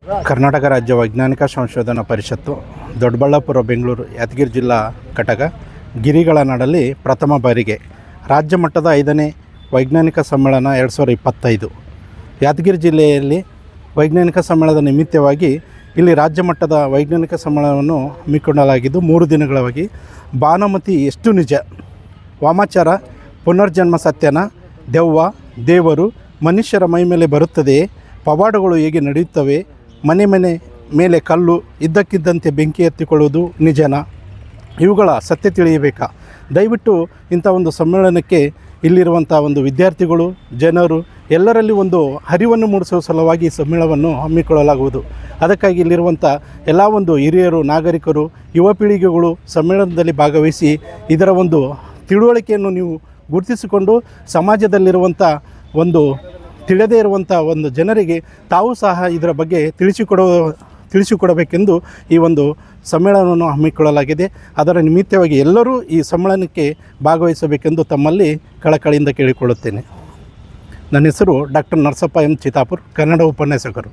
ಕರ್ನಾಟಕ ರಾಜ್ಯ ವೈಜ್ಞಾನಿಕ ಸಂಶೋಧನಾ ಪರಿಷತ್ತು ದೊಡ್ಡಬಳ್ಳಾಪುರ, ಬೆಂಗಳೂರು, ಯಾದಗಿರಿ ಜಿಲ್ಲಾ ಘಟಕ ಗಿರಿಗಳ ನಾಡಲ್ಲಿ ಪ್ರಥಮ ಬಾರಿಗೆ ರಾಜ್ಯ ಮಟ್ಟದ 5ನೇ ವೈಜ್ಞಾನಿಕ ಸಮ್ಮೇಳನ 2025 ಯಾದಗಿರಿ ಜಿಲ್ಲೆಯಲ್ಲಿ ವೈಜ್ಞಾನಿಕ ಸಮ್ಮೇಳನದ ನಿಮಿತ್ತವಾಗಿ ಇಲ್ಲಿ ರಾಜ್ಯ ಮಟ್ಟದ ವೈಜ್ಞಾನಿಕ ಸಮ್ಮೇಳನವನ್ನು ಹಮ್ಮಿಕೊಳ್ಳಲಾಗಿದ್ದು 3 ದಿನಗಳಾಗಿ ಭಾನುಮತಿ ಎಷ್ಟು ನಿಜ, ವಾಮಾಚಾರ, ಪುನರ್ಜನ್ಮ ಸತ್ಯನ, ದೆವ್ವ, ದೇವರು ಮನುಷ್ಯರ ಮೈ ಮೇಲೆ ಬರುತ್ತದೆಯೇ, ಪವಾಡಗಳು ಹೇಗೆ ನಡೆಯುತ್ತವೆ, ಮನೆ ಮೇಲೆ ಕಲ್ಲು ಇದ್ದಕ್ಕಿದ್ದಂತೆ ಬೆಂಕಿ ಎತ್ತಿಕೊಳ್ಳುವುದು ನಿಜನಾ, ಇವುಗಳ ಸತ್ಯ ತಿಳಿಯಬೇಕಾ? ದಯವಿಟ್ಟು ಇಂಥ ಒಂದು ಸಮ್ಮೇಳನಕ್ಕೆ ಇಲ್ಲಿರುವಂಥ ಒಂದು ವಿದ್ಯಾರ್ಥಿಗಳು, ಜನರು ಎಲ್ಲರಲ್ಲಿ ಒಂದು ಅರಿವನ್ನು ಮೂಡಿಸುವ ಸಲುವಾಗಿ ಸಮ್ಮೇಳನವನ್ನು ಹಮ್ಮಿಕೊಳ್ಳಲಾಗುವುದು. ಅದಕ್ಕಾಗಿ ಇಲ್ಲಿರುವಂಥ ಎಲ್ಲ ಒಂದು ಹಿರಿಯರು, ನಾಗರಿಕರು, ಯುವ ಪೀಳಿಗೆಗಳು ಸಮ್ಮೇಳನದಲ್ಲಿ ಭಾಗವಹಿಸಿ ಇದರ ಒಂದು ತಿಳುವಳಿಕೆಯನ್ನು ನೀವು ಗುರುತಿಸಿಕೊಂಡು ಸಮಾಜದಲ್ಲಿರುವಂಥ ಒಂದು ತಿಳಿಯದೇ ಇರುವಂಥ ಒಂದು ಜನರಿಗೆ ತಾವು ಸಹ ಇದರ ಬಗ್ಗೆ ತಿಳಿಸಿಕೊಡಬೇಕೆಂದು ಈ ಒಂದು ಸಮ್ಮೇಳನವನ್ನು ಹಮ್ಮಿಕೊಳ್ಳಲಾಗಿದೆ. ಅದರ ನಿಮಿತ್ತವಾಗಿ ಎಲ್ಲರೂ ಈ ಸಮ್ಮೇಳನಕ್ಕೆ ಭಾಗವಹಿಸಬೇಕೆಂದು ತಮ್ಮಲ್ಲಿ ಕಳಕಳಿಯಿಂದ ಕೇಳಿಕೊಳ್ಳುತ್ತೇನೆ. ನನ್ನ ಹೆಸರು ಡಾಕ್ಟರ್ ನರಸಪ್ಪ ಎಂ ಚಿತಾಪುರ್, ಕನ್ನಡ ಉಪನ್ಯಾಸಕರು.